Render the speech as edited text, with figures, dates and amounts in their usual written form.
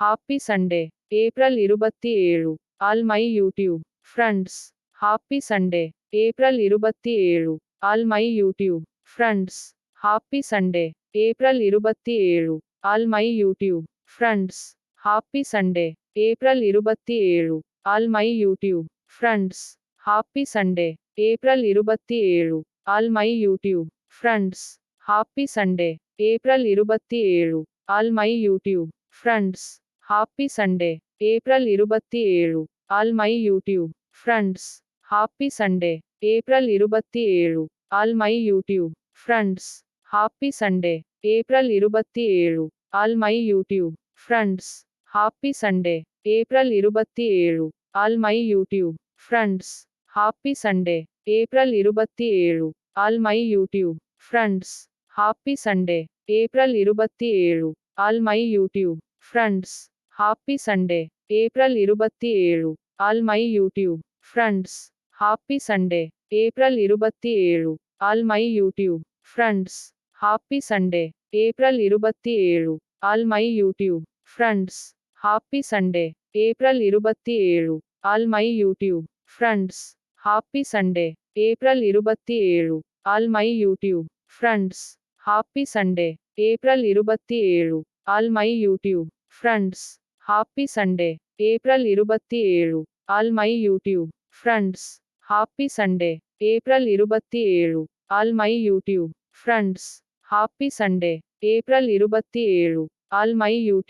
Happy Sunday. April 27. All my YouTube friends. Happy Sunday. April 27. All my YouTube friends. Happy Sunday. April 27. All my YouTube friends. Happy Sunday. April 27. All my YouTube friends. Happy Sunday. April 27. All my YouTube friends. Happy Sunday. April 27. All my YouTube friends. Happy Sunday. April 27. All my YouTube friends. Happy Sunday. April 27. All my YouTube friends. Happy Sunday. April 27. All my YouTube friends. Happy Sunday. April 27. All my YouTube friends. Happy Sunday. April 27. All my YouTube friends. Happy Sunday. April 27. All my YouTube friends. Happy Sunday. April 27. All my YouTube friends. Happy Sunday. April 27. All my YouTube friends. Happy Sunday. April 27. All my YouTube friends. Happy Sunday. April 27. All my YouTube friends. Happy Sunday. April 27. All my YouTube friends. Happy Sunday. April 27. All my YouTube friends. Happy Sunday. April 27. All my YouTube friends. Happy Sunday. April 27. All my YouTube friends. Happy Sunday. April 27. All my YouTube